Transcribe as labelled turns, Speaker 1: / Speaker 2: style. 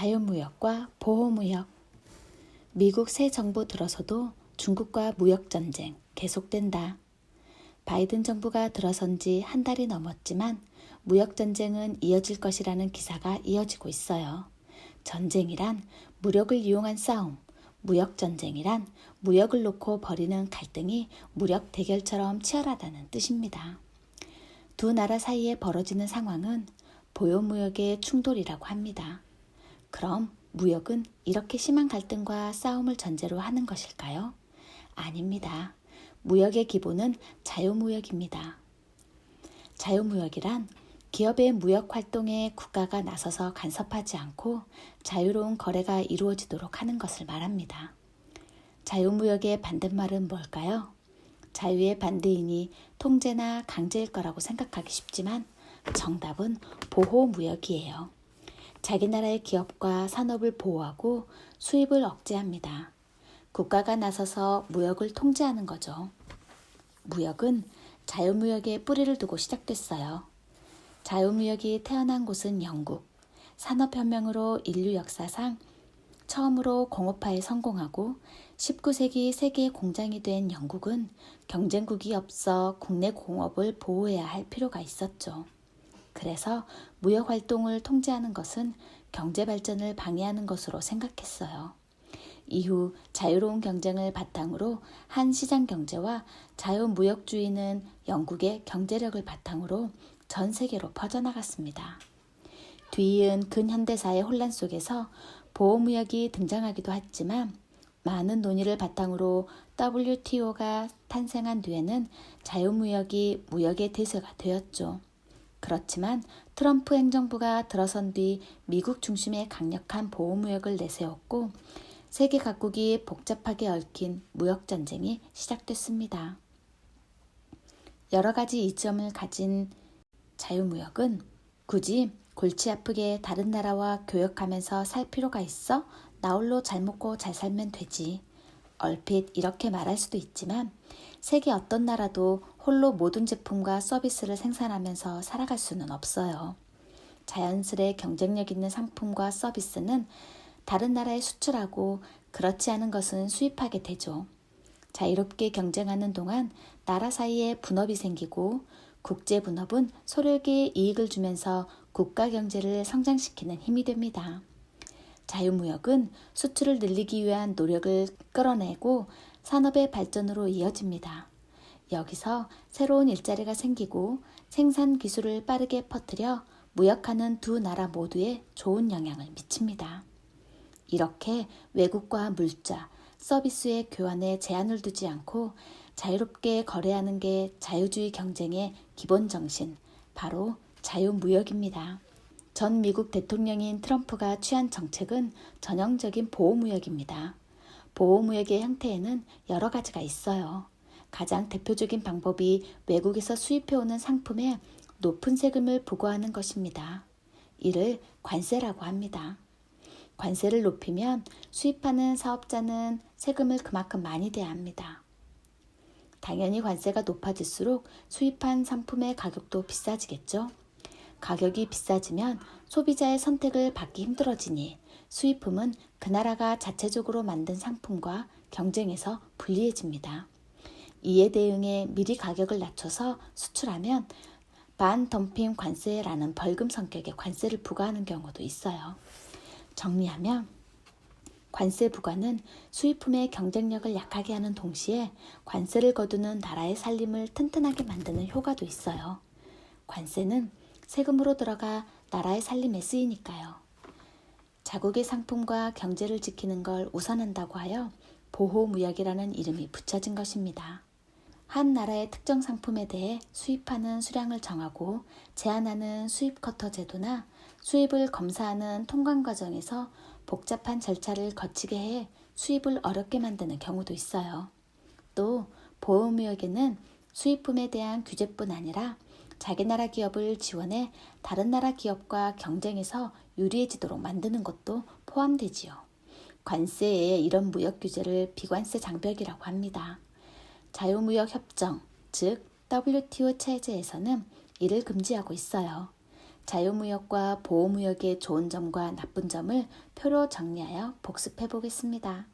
Speaker 1: 자유무역과 보호무역. 미국 새 정부 들어서도 중국과 무역전쟁 계속된다. 바이든 정부가 들어선 지 한 달이 넘었지만 무역전쟁은 이어질 것이라는 기사가 이어지고 있어요. 전쟁이란 무력을 이용한 싸움, 무역전쟁이란 무역을 놓고 벌이는 갈등이 무력 대결처럼 치열하다는 뜻입니다. 두 나라 사이에 벌어지는 상황은 보호무역의 충돌이라고 합니다. 그럼 무역은 이렇게 심한 갈등과 싸움을 전제로 하는 것일까요? 아닙니다. 무역의 기본은 자유무역입니다. 자유무역이란 기업의 무역 활동에 국가가 나서서 간섭하지 않고 자유로운 거래가 이루어지도록 하는 것을 말합니다. 자유무역의 반대말은 뭘까요? 자유의 반대이니 통제나 강제일 거라고 생각하기 쉽지만 정답은 보호무역이에요. 자기 나라의 기업과 산업을 보호하고 수입을 억제합니다. 국가가 나서서 무역을 통제하는 거죠. 무역은 자유무역에 뿌리를 두고 시작됐어요. 자유무역이 태어난 곳은 영국. 산업혁명으로 인류 역사상 처음으로 공업화에 성공하고 19세기 세계의 공장이 된 영국은 경쟁국이 없어 국내 공업을 보호해야 할 필요가 있었죠. 그래서 무역 활동을 통제하는 것은 경제 발전을 방해하는 것으로 생각했어요. 이후 자유로운 경쟁을 바탕으로 한 시장 경제와 자유무역주의는 영국의 경제력을 바탕으로 전 세계로 퍼져나갔습니다. 뒤이은 근현대사의 혼란 속에서 보호무역이 등장하기도 했지만 많은 논의를 바탕으로 WTO가 탄생한 뒤에는 자유무역이 무역의 대세가 되었죠. 그렇지만 트럼프 행정부가 들어선 뒤 미국 중심의 강력한 보호무역을 내세웠고 세계 각국이 복잡하게 얽힌 무역전쟁이 시작됐습니다. 여러 가지 이점을 가진 자유무역은 굳이 골치 아프게 다른 나라와 교역하면서 살 필요가 있어? 나 홀로 잘 먹고 잘 살면 되지. 얼핏 이렇게 말할 수도 있지만 세계 어떤 나라도 홀로 모든 제품과 서비스를 생산하면서 살아갈 수는 없어요. 자연스레 경쟁력 있는 상품과 서비스는 다른 나라에 수출하고 그렇지 않은 것은 수입하게 되죠. 자유롭게 경쟁하는 동안 나라 사이에 분업이 생기고 국제 분업은 서로에게 이익을 주면서 국가 경제를 성장시키는 힘이 됩니다. 자유무역은 수출을 늘리기 위한 노력을 끌어내고 산업의 발전으로 이어집니다. 여기서 새로운 일자리가 생기고 생산 기술을 빠르게 퍼뜨려 무역하는 두 나라 모두에 좋은 영향을 미칩니다. 이렇게 외국과 물자, 서비스의 교환에 제한을 두지 않고 자유롭게 거래하는 게 자유주의 경쟁의 기본 정신, 바로 자유무역입니다. 전 미국 대통령인 트럼프가 취한 정책은 전형적인 보호무역입니다. 보호무역의 형태에는 여러 가지가 있어요. 가장 대표적인 방법이 외국에서 수입해오는 상품에 높은 세금을 부과하는 것입니다. 이를 관세라고 합니다. 관세를 높이면 수입하는 사업자는 세금을 그만큼 많이 내야 합니다. 당연히 관세가 높아질수록 수입한 상품의 가격도 비싸지겠죠. 가격이 비싸지면 소비자의 선택을 받기 힘들어지니 수입품은 그 나라가 자체적으로 만든 상품과 경쟁에서 불리해집니다. 이에 대응해 미리 가격을 낮춰서 수출하면 반덤핑 관세라는 벌금 성격의 관세를 부과하는 경우도 있어요. 정리하면 관세 부과는 수입품의 경쟁력을 약하게 하는 동시에 관세를 거두는 나라의 살림을 튼튼하게 만드는 효과도 있어요. 관세는 세금으로 들어가 나라의 살림에 쓰이니까요. 자국의 상품과 경제를 지키는 걸 우선한다고 하여 보호무역이라는 이름이 붙여진 것입니다. 한 나라의 특정 상품에 대해 수입하는 수량을 정하고 제한하는 수입 쿼터 제도나 수입을 검사하는 통관 과정에서 복잡한 절차를 거치게 해 수입을 어렵게 만드는 경우도 있어요. 또 보호무역에는 수입품에 대한 규제뿐 아니라 자기 나라 기업을 지원해 다른 나라 기업과 경쟁에서 유리해지도록 만드는 것도 포함되지요. 관세의 이런 무역 규제를 비관세 장벽이라고 합니다. 자유무역 협정, 즉 WTO 체제에서는 이를 금지하고 있어요. 자유무역과 보호무역의 좋은 점과 나쁜 점을 표로 정리하여 복습해 보겠습니다.